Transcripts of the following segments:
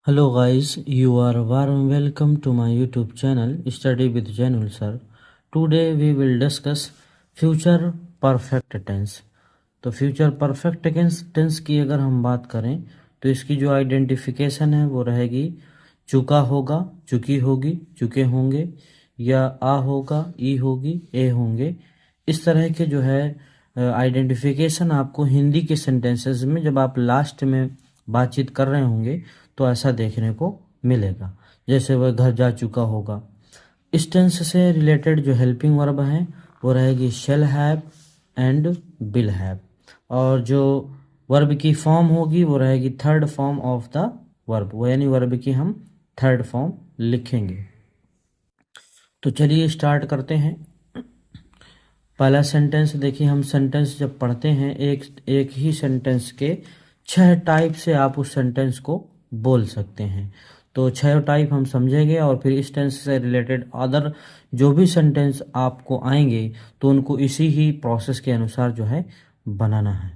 Hello guys, you are warm welcome to my YouTube channel Study with Janul sir. Today we will discuss future perfect tense. तो future perfect tense की अगर हम बात करें तो इसकी जो आइडेंटिफिकेशन है वो रहेगी चुका होगा, चुकी होगी, चुके होंगे, या आ होगा, ई होगी, ए होंगे। इस तरह के जो है आइडेंटिफिकेशन आपको हिंदी के सेंटेंसेस में जब आप लास्ट में बातचीत कर रहे होंगे तो ऐसा देखने को मिलेगा। जैसे वह घर जा चुका होगा। इस टेंस से रिलेटेड जो हेल्पिंग वर्ब हैं वो रहेगी shall have and will have, और जो वर्ब की फॉर्म होगी वो रहेगी third form of the verb, वो यानी वर्ब की हम थर्ड फॉर्म लिखेंगे। तो चलिए स्टार्ट करते हैं। पहला सेंटेंस देखिए, हम सेंटेंस जब पढ़ते हैं एक ही सेंटेंस के 6 टाइप से आप उस सेंटेंस को बोल सकते हैं। तो 6 टाइप हम समझेंगे और फिर इस टेंस से रिलेटेड अदर जो भी सेंटेंस आपको आएंगे तो उनको इसी ही प्रोसेस के अनुसार जो है बनाना है।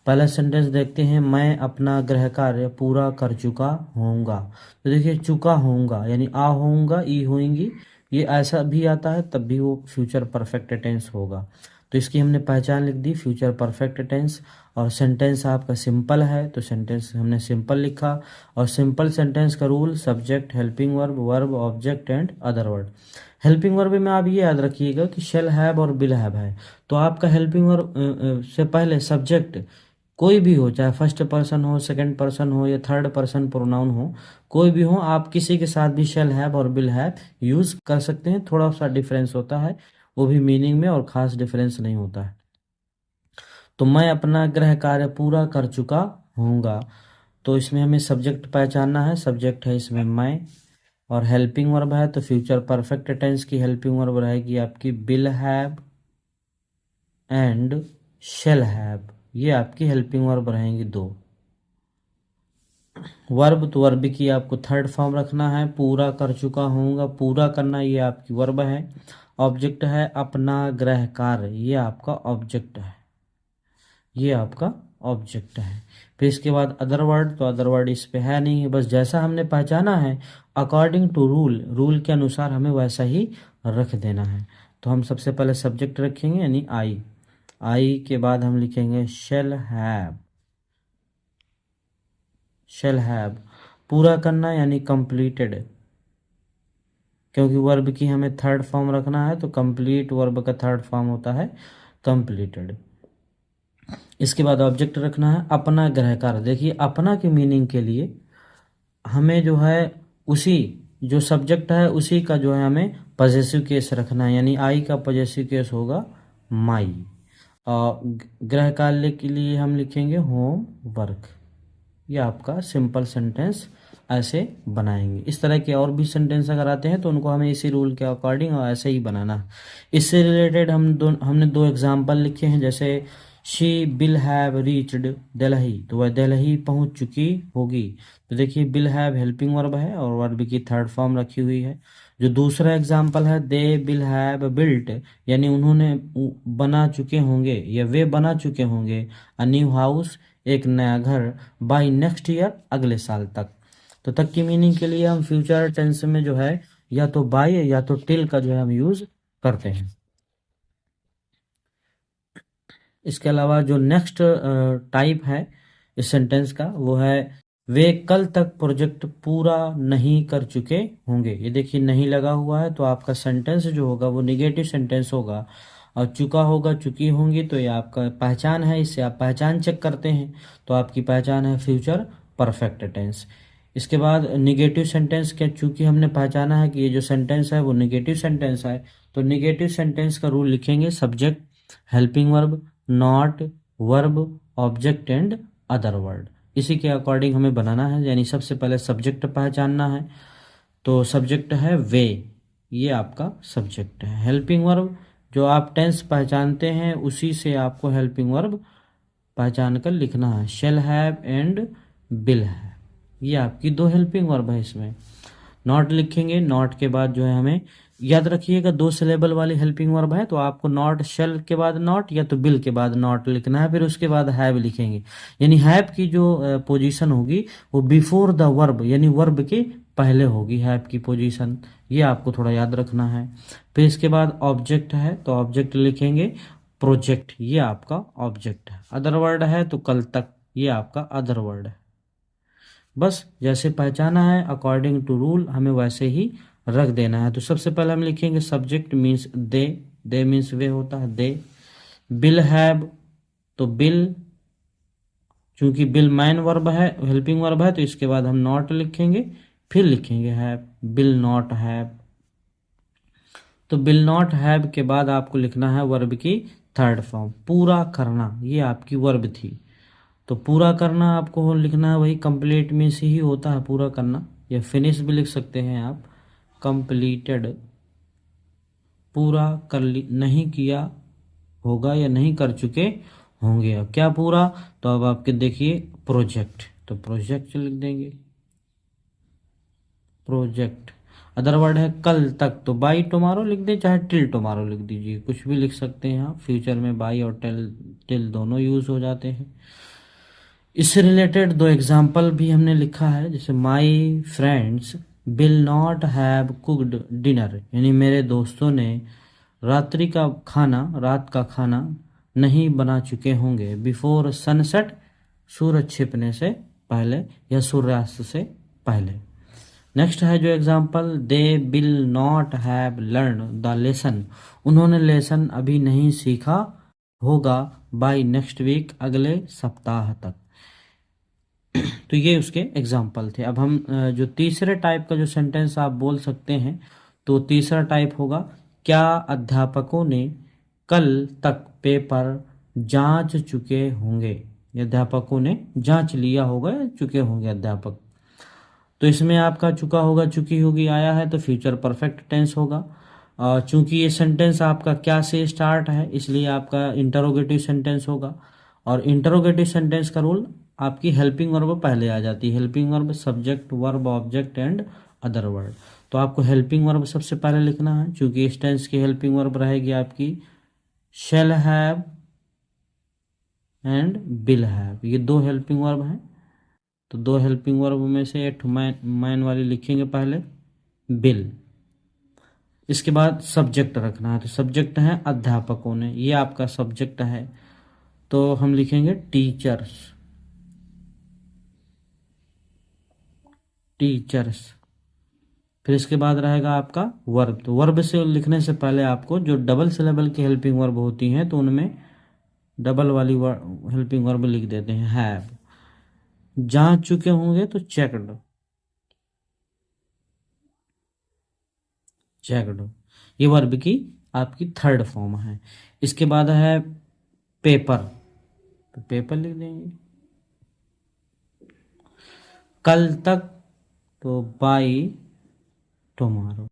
पहला सेंटेंस देखते हैं, मैं अपना गृह कार्य पूरा कर चुका होऊंगा। तो देखिए चुका होऊंगा यानी आ होऊंगा, ई होंगी, ये ऐसा भी आता है तब भी वो फ्यूचर परफेक्ट टेंस होगा। तो इसकी हमने पहचान लिख दी, फ्यूचर परफेक्ट टेंस। और सेंटेंस आपका सिंपल है तो सेंटेंस हमने सिंपल लिखा। और सिंपल सेंटेंस का rule subject, helping verb, verb, object and other word. Helping verb में आप ये याद रखिएगा कि शैल हैव और विल हैव है, तो आपका हेल्पिंग वर्ब से पहले सब्जेक्ट कोई भी हो, चाहे फर्स्ट पर्सन हो, सेकंड पर्सन हो या थर्ड पर्सन प्रोनाउन हो, कोई भी हो, आप किसी के साथ भी शैल हैव और विल हैव यूज कर सकते हैं। थोड़ा सा डिफरेंस होता है, वो भी मीनिंग में, और खास डिफरेंस नहीं होता है। तो मैं अपना गृह कार्य पूरा कर चुका होऊंगा, तो इसमें हमें सब्जेक्ट पहचानना है। सब्जेक्ट है इसमें मैं, और हेल्पिंग वर्ब है तो फ्यूचर परफेक्ट टेंस की हेल्पिंग वर्ब रहेगी आपकी will have and shall have, ये आपकी हेल्पिंग वर्ब रहेंगी 2। वर्ब तो वर्ब की आपको थर्ड फॉर्म रखना है, पूरा कर चुका होऊंगा, पूरा करना ये आपकी वर्ब है। ऑब्जेक्ट है अपना गृह कार्य, ये आपका ऑब्जेक्ट है, ये आपका ऑब्जेक्ट है। फिर इसके बाद अदर वर्ड, तो अदर वर्ड इस पे है नहीं, बस जैसा हमने पहचाना है अकॉर्डिंग टू रूल, रूल के अनुसार हमें वैसा ही रख देना है। तो हम सबसे पहले सब्जेक्ट रखेंगे यानी आई, आई के बाद हम लिखेंगे शैल हैव, शैल हैव, पूरा करना यानी कंप्लीटेड, क्योंकि वर्ब की हमें थर्ड फॉर्म रखना है तो कंप्लीट वर्ब का थर्ड फॉर्म होता है कंप्लीटेड। इसके बाद ऑब्जेक्ट रखना है अपना गृह कार्य। देखिए अपना के मीनिंग के लिए हमें जो है उसी जो सब्जेक्ट है उसी का जो है हमें पॉजेसिव केस रखना है, यानी आई का पॉजेसिव केस होगा माई। और गृह कार्य के लिए हम लिखेंगे होम वर्क। ये आपका सिंपल सेंटेंस ऐसे बनाएंगे। इस तरह के और भी सेंटेंस अगर आते हैं तो उनको हमें इसी रूल के अकॉर्डिंग और ऐसे ही बनाना है। इससे रिलेटेड हमने 2 एग्जाम्पल लिखे हैं, जैसे she will have reached Delhi, तो वह दिल्ली पहुंच चुकी होगी। तो देखिए विल हैव हेल्पिंग वर्ब है और वर्ब की थर्ड फॉर्म रखी हुई है। जो दूसरा एग्जाम्पल है दे विल हैव बिल्ट, यानी उन्होंने बना चुके होंगे या वे बना चुके होंगे अ न्यू हाउस, एक नया घर, बाय नेक्स्ट ईयर, अगले साल तक। तो तक की मीनिंग के लिए हम फ्यूचर टेंस में जो है या तो बाय या तो टिल का जो है हम यूज करते हैं। इसके अलावा जो नेक्स्ट टाइप है इस सेंटेंस का वो है वे कल तक प्रोजेक्ट पूरा नहीं कर चुके होंगे। ये देखिए नहीं लगा हुआ है तो आपका सेंटेंस जो होगा वो निगेटिव सेंटेंस होगा, और चुका होगा, चुकी होंगी, तो ये आपका पहचान है, इससे आप पहचान चेक करते हैं, तो आपकी पहचान है फ्यूचर परफेक्ट टेंस। इसके बाद निगेटिव सेंटेंस के, चूंकि हमने पहचाना है कि ये जो सेंटेंस है वो निगेटिव सेंटेंस है, तो निगेटिव सेंटेंस का रूल लिखेंगे subject, helping verb, not, verb, object and other word. इसी के अकॉर्डिंग हमें बनाना है, यानी सबसे पहले सब्जेक्ट पहचानना है, तो सब्जेक्ट है वे, ये आपका सब्जेक्ट है। हेल्पिंग वर्ब जो आप टेंस पहचानते हैं उसी से आपको हेल्पिंग वर्ब पहचान कर लिखना है, shall have and will have, ये आपकी 2 हेल्पिंग वर्ब है। इसमें नॉट लिखेंगे, नॉट के बाद जो है हमें याद रखिएगा, 2 सिलेबल वाली हेल्पिंग वर्ब है तो आपको नॉट, शेल के बाद नॉट या तो बिल के बाद नॉट लिखना है, फिर उसके बाद हैव लिखेंगे। यानी हैव की जो पोजीशन होगी वो बिफोर द वर्ब, यानी वर्ब के पहले होगी हैव की पोजीशन, ये आपको थोड़ा याद रखना है। फिर इसके बाद ऑब्जेक्ट है तो ऑब्जेक्ट लिखेंगे प्रोजेक्ट, ये आपका ऑब्जेक्ट है। अदर वर्ड है तो कल तक, ये आपका अदर वर्ड है। बस जैसे पहचाना है अकॉर्डिंग टू रूल हमें वैसे ही रख देना है। तो सबसे पहले हम लिखेंगे subject means they, they means वे होता है दे। बिल हैव तो बिल, चूंकि बिल मैन वर्ब है, हेल्पिंग वर्ब है, तो इसके बाद हम नॉट लिखेंगे, फिर लिखेंगे हैव, बिल नॉट हैव। तो बिल नॉट हैव के बाद आपको लिखना है वर्ब की थर्ड फॉर्म, पूरा करना, ये आपकी वर्ब थी। तो पूरा करना आपको लिखना है वही कंप्लीट में से ही होता है पूरा करना, या फिनिश भी लिख सकते हैं आप। कंप्लीटेड, पूरा कर नहीं किया होगा या नहीं कर चुके होंगे। अब क्या पूरा, तो अब आपके देखिए प्रोजेक्ट, तो प्रोजेक्ट लिख देंगे, प्रोजेक्ट। अदर वर्ड है कल तक तो बाई टुमारो लिख दें, चाहे टिल टुमारो लिख दीजिए, कुछ भी लिख सकते हैं आप। फ्यूचर में बाई और टिल दोनों यूज हो जाते हैं। इससे रिलेटेड 2 एग्जाम्पल भी हमने लिखा है, जैसे my friends will not have cooked dinner, यानी मेरे दोस्तों ने रात्रि का खाना, रात का खाना नहीं बना चुके होंगे, बिफोर सनसेट, सूरज छिपने से पहले या सूर्यास्त से पहले। नेक्स्ट है जो example, they will not have learn the lesson, उन्होंने लेसन अभी नहीं सीखा होगा, बाय नेक्स्ट वीक, अगले सप्ताह तक। तो ये उसके एग्जाम्पल थे। अब हम जो तीसरे टाइप का जो सेंटेंस आप बोल सकते हैं, तो तीसरा टाइप होगा, क्या अध्यापकों ने कल तक पेपर जांच चुके होंगे, अध्यापकों ने जांच लिया होगा, चुके होंगे अध्यापक। तो इसमें आपका चुका होगा, चुकी होगी आया है तो फ्यूचर परफेक्ट टेंस होगा। चूंकि ये सेंटेंस आपका क्या से स्टार्ट है, इसलिए आपका इंटरोगेटिव सेंटेंस होगा। और इंटरोगेटिव सेंटेंस का रूल, आपकी हेल्पिंग वर्ब पहले आ जाती है, helping verb subject verb object and other word. तो आपको हेल्पिंग वर्ब सबसे पहले लिखना है, चूंकि इस टेंस की हेल्पिंग वर्ब रहेगी आपकी shall have and will have, ये 2 हेल्पिंग वर्ब हैं। तो 2 हेल्पिंग वर्ब में से एक मैन वाली लिखेंगे पहले, बिल। इसके बाद सब्जेक्ट रखना है, तो सब्जेक्ट है अध्यापकों ने, ये आपका सब्जेक्ट है, तो हम लिखेंगे टीचर्स, टीचर्स। फिर इसके बाद रहेगा आपका वर्ब, तो वर्ब से लिखने से पहले आपको जो डबल सिलेबल की हेल्पिंग वर्ब होती हैं तो उनमें डबल वाली हेल्पिंग वर्ब लिख देते हैं, हैव। जांच चुके होंगे तो चेकड, चेकड, ये वर्ब की आपकी थर्ड फॉर्म है। इसके बाद है पेपर, तो पेपर लिख देंगे। कल तक तो बाई टुमारो,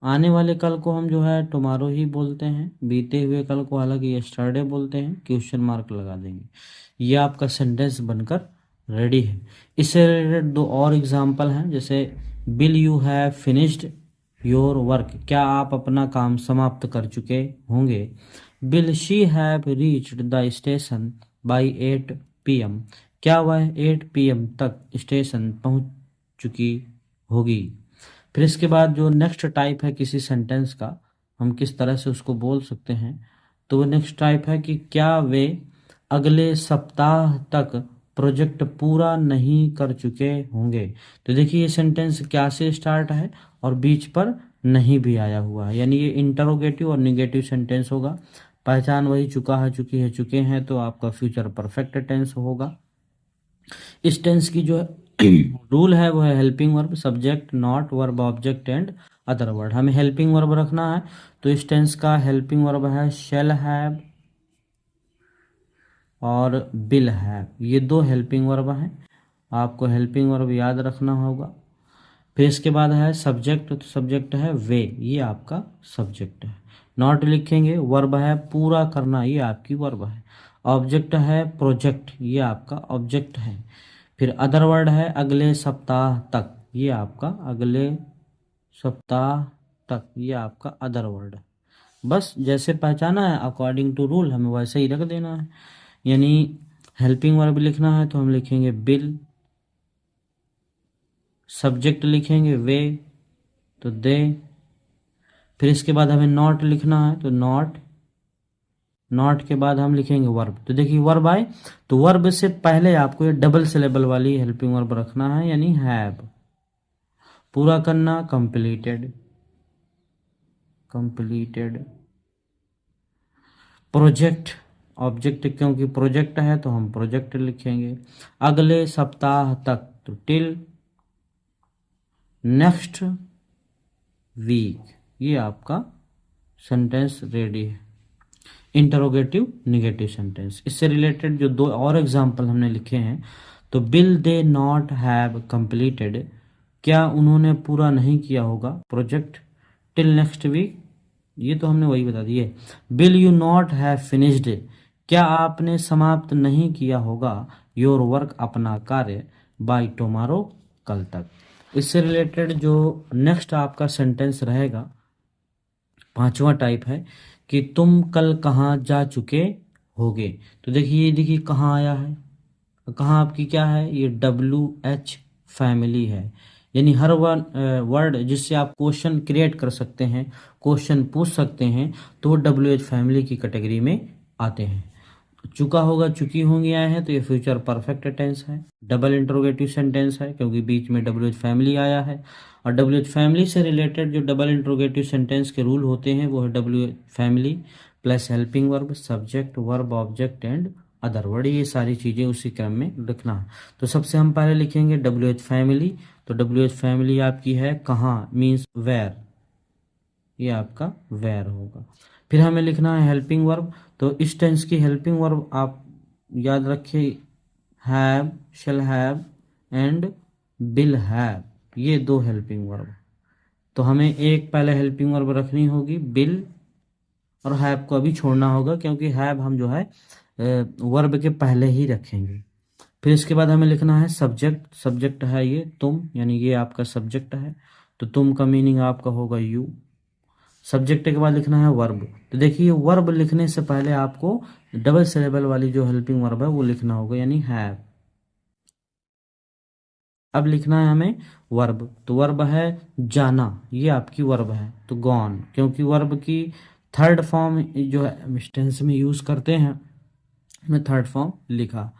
आने वाले कल को हम जो है टुमारो ही बोलते हैं, बीते हुए कल को हालांकि यस्टरडे बोलते हैं, क्वेश्चन मार्क लगा देंगे। ये आपका सेंटेंस बनकर रेडी है। इससे रिलेटेड 2 और एग्जाम्पल हैं, जैसे will you have finished your work, क्या आप अपना काम समाप्त कर चुके होंगे। Will she have reached the station by 8 PM, क्या वह 8 PM तक स्टेशन पहुंच चुकी होगी। फिर इसके बाद जो नेक्स्ट टाइप है किसी सेंटेंस का, हम किस तरह से उसको बोल सकते हैं, तो वो नेक्स्ट टाइप है कि क्या वे अगले सप्ताह तक प्रोजेक्ट पूरा नहीं कर चुके होंगे। तो देखिए ये सेंटेंस क्या से स्टार्ट है और बीच पर नहीं भी आया हुआ है, यानी ये इंटरोगेटिव और निगेटिव सेंटेंस होगा। पहचान वही चुका है, चुकी है, चुके हैं, तो आपका फ्यूचर परफेक्ट टेंस होगा। इस टेंस की जो रूल है वो है helping verb subject not verb object and other word. हमें हेल्पिंग वर्ब रखना है, तो इस टेंस का हेल्पिंग वर्ब है शैल हैव और विल हैव, ये 2 हेल्पिंग वर्ब हैं, आपको हेल्पिंग वर्ब याद रखना होगा। फिर इसके बाद है सब्जेक्ट, तो सब्जेक्ट है वे, ये आपका सब्जेक्ट है। नॉट लिखेंगे, वर्ब है पूरा करना, ये आपकी वर्ब है। ऑब्जेक्ट है प्रोजेक्ट, ये आपका ऑब्जेक्ट है। फिर अदर वर्ड है अगले सप्ताह तक, ये आपका अगले सप्ताह तक, ये आपका अदर वर्ड है। बस जैसे पहचाना है अकॉर्डिंग टू रूल हमें वैसे ही रख देना है। यानी हेल्पिंग वर्ब लिखना है तो हम लिखेंगे बिल, सब्जेक्ट लिखेंगे वे तो दे, फिर इसके बाद हमें नॉट लिखना है तो नॉट, नॉट के बाद हम लिखेंगे वर्ब। तो देखिए वर्ब आए तो वर्ब से पहले आपको ये डबल सिलेबल वाली हेल्पिंग वर्ब रखना है, यानी हैव। पूरा करना कंप्लीटेड, कंप्लीटेड। प्रोजेक्ट, ऑब्जेक्ट क्योंकि प्रोजेक्ट है तो हम प्रोजेक्ट लिखेंगे। अगले सप्ताह तक तो टिल नेक्स्ट वीक, ये आपका सेंटेंस रेडी है। इंटरोगेटिव निगेटिव सेंटेंस, इससे रिलेटेड जो दो और एग्जाम्पल हमने लिखे हैं, तो will they not have completed, क्या उन्होंने पूरा नहीं किया होगा प्रोजेक्ट टिल नेक्स्ट वीक, ये तो हमने वही बता दिए। Will you not have finished, क्या आपने समाप्त नहीं किया होगा योर वर्क, अपना कार्य, बाय टुमारो, कल तक। इससे रिलेटेड जो नेक्स्ट आपका सेंटेंस रहेगा, पांचवा टाइप है कि तुम कल कहाँ जा चुके होगे। तो देखिए, ये देखिए कहाँ आया है, कहाँ आपकी क्या है, ये WH फैमिली है। यानी हर वर्ड जिससे आप क्वेश्चन क्रिएट कर सकते हैं, क्वेश्चन पूछ सकते हैं, तो वो WH फैमिली की कैटेगरी में आते हैं। चुका होगा, चुकी होंगी आए हैं तो ये फ्यूचर परफेक्ट टेंस है। डबल इंट्रोगेटिव सेंटेंस है क्योंकि बीच में WH फैमिली आया है। और WH फैमिली से रिलेटेड जो डबल इंट्रोगेटिव सेंटेंस के रूल होते हैं वो है WH family plus helping verb, subject, verb, object and other word, ये सारी चीज़ें उसी क्रम में लिखना है। तो सबसे हम पहले लिखेंगे WH फैमिली। तो WH फैमिली आपकी है कहाँ, मीन्स वेयर, ये आपका वेयर होगा। फिर हमें लिखना है हेल्पिंग वर्ब। तो इस टेंस की हेल्पिंग वर्ब आप याद रखिए, have, shall have and will have, ये दो हेल्पिंग वर्ब। तो हमें एक पहले हेल्पिंग वर्ब रखनी होगी विल, और हैव को अभी छोड़ना होगा क्योंकि हैव हम जो है वर्ब के पहले ही रखेंगे। फिर इसके बाद हमें लिखना है सब्जेक्ट। सब्जेक्ट है ये तुम, यानी ये आपका सब्जेक्ट है, तो तुम का मीनिंग आपका होगा यू। सब्जेक्ट के बाद लिखना है वर्ब। तो देखिए वर्ब लिखने से पहले आपको डबल सिलेबल वाली जो हेल्पिंग वर्ब है वो लिखना होगा, यानी हैव। अब लिखना है हमें वर्ब। तो वर्ब है जाना, ये आपकी वर्ब है। तो गॉन, क्योंकि वर्ब की थर्ड फॉर्म जो है टेंस में यूज करते हैं, मैं थर्ड फॉर्म लिखा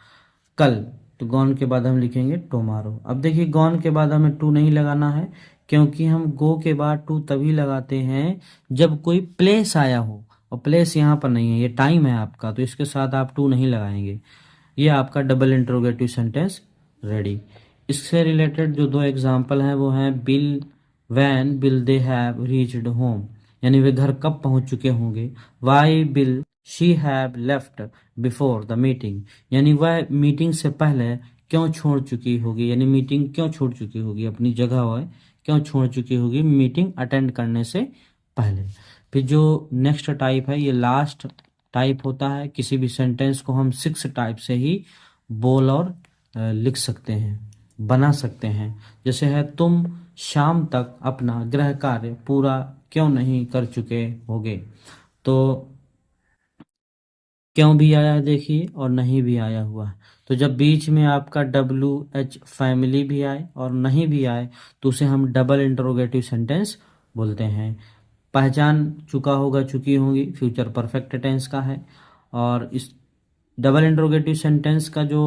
कल। तो गॉन के बाद हम लिखेंगे टुमारो। अब देखिए गॉन के बाद हमें टू नहीं लगाना है, क्योंकि हम गो के बाद टू तभी लगाते हैं जब कोई प्लेस आया हो, और प्लेस यहाँ पर नहीं है, ये टाइम है आपका, तो इसके साथ आप टू नहीं लगाएंगे। ये आपका डबल इंट्रोगेटिव सेंटेंस रेडी। इससे रिलेटेड जो दो एग्जाम्पल हैं वो हैं will when will they have reached home, यानी वे घर कब पहुंच चुके होंगे। Why will she have left before the meeting, यानी वह मीटिंग से पहले क्यों छोड़ चुकी होगी, यानी मीटिंग क्यों छोड़ चुकी होगी, अपनी जगह वह क्यों छोड़ चुकी होगी मीटिंग अटेंड करने से पहले। फिर जो नेक्स्ट टाइप है ये लास्ट टाइप होता है। किसी भी सेंटेंस को हम 6 टाइप से ही बोल और लिख सकते हैं, बना सकते हैं। जैसे है तुम शाम तक अपना गृह कार्य पूरा क्यों नहीं कर चुके होगे। तो क्यों भी आया है देखिए, और नहीं भी आया हुआ है। तो जब बीच में आपका WH फैमिली भी आए और नहीं भी आए तो उसे हम डबल इंटरोगेटिव सेंटेंस बोलते हैं। पहचान चुका होगा, चुकी होंगी, फ्यूचर परफेक्ट टेंस का है। और इस डबल इंटरोगेटिव सेंटेंस का जो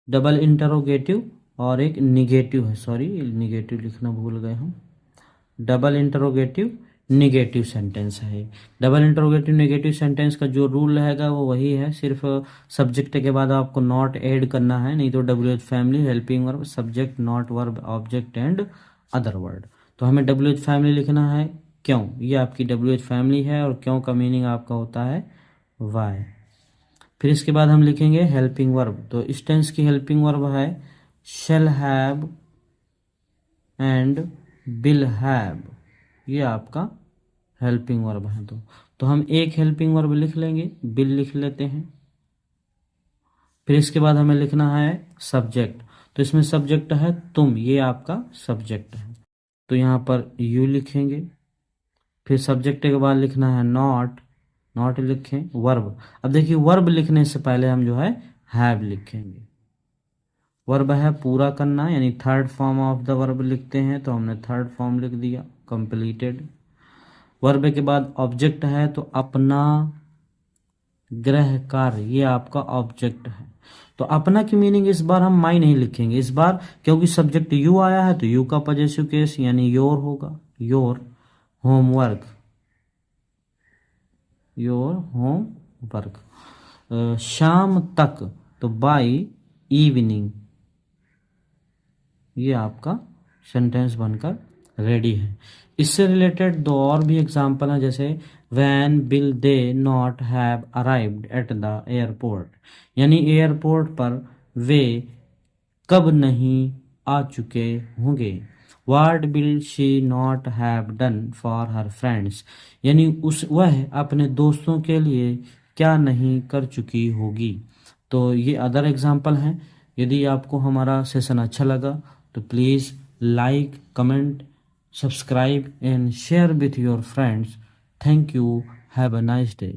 डबल इंटरोगेटिव और एक निगेटिव है, सॉरी निगेटिव लिखना भूल गए हम, डबल इंटरोगेटिव निगेटिव सेंटेंस है। डबल इंटरोगेटिव नेगेटिव सेंटेंस का जो रूल रहेगा वो वही है, सिर्फ सब्जेक्ट के बाद आपको नॉट ऐड करना है, नहीं तो WH family helping verb subject not verb object and other word. तो हमें WH फैमिली लिखना है क्यों, ये आपकी WH फैमिली है और क्यों का मीनिंग आपका होता है वाई। फिर इसके बाद हम लिखेंगे हेल्पिंग वर्ब। तो इस टेंस की हेल्पिंग वर्ब है shall have and will have, ये आपका हेल्पिंग वर्ब है। तो हम एक हेल्पिंग वर्ब लिख लेंगे, विल लिख लेते हैं। फिर इसके बाद हमें लिखना है सब्जेक्ट। तो इसमें सब्जेक्ट है तुम, ये आपका सब्जेक्ट है। तो यहाँ पर यू लिखेंगे, फिर सब्जेक्ट के बाद लिखना है नॉट, नॉट लिखें, वर्ब। अब देखिए वर्ब लिखने से पहले हम जो है हैव लिखेंगे। वर्ब है पूरा करना, यानी third form of the verb लिखते हैं, तो हमने थर्ड फॉर्म लिख दिया, कंप्लीटेड। वर्ब के बाद ऑब्जेक्ट है, तो अपना गृह कार्य, ये आपका ऑब्जेक्ट है। तो अपना की मीनिंग इस बार हम माई नहीं लिखेंगे इस बार, क्योंकि सब्जेक्ट यू आया है, तो यू का पॉजेसिव केस यानी योर होगा, योर होमवर्क, योर होमवर्क। शाम तक, तो बाय इवनिंग, ये आपका सेंटेंस बनकर रेडी है। इससे रिलेटेड दो और भी एग्जाम्पल हैं, जैसे when will they not have arrived at the airport, यानी एयरपोर्ट पर वे कब नहीं आ चुके होंगे। What will she not have done for her friends, यानी वह अपने दोस्तों के लिए क्या नहीं कर चुकी होगी। तो ये अदर एग्जाम्पल हैं। यदि आपको हमारा सेशन अच्छा लगा तो please like, comment, subscribe and share with your friends. Thank you, have a nice day.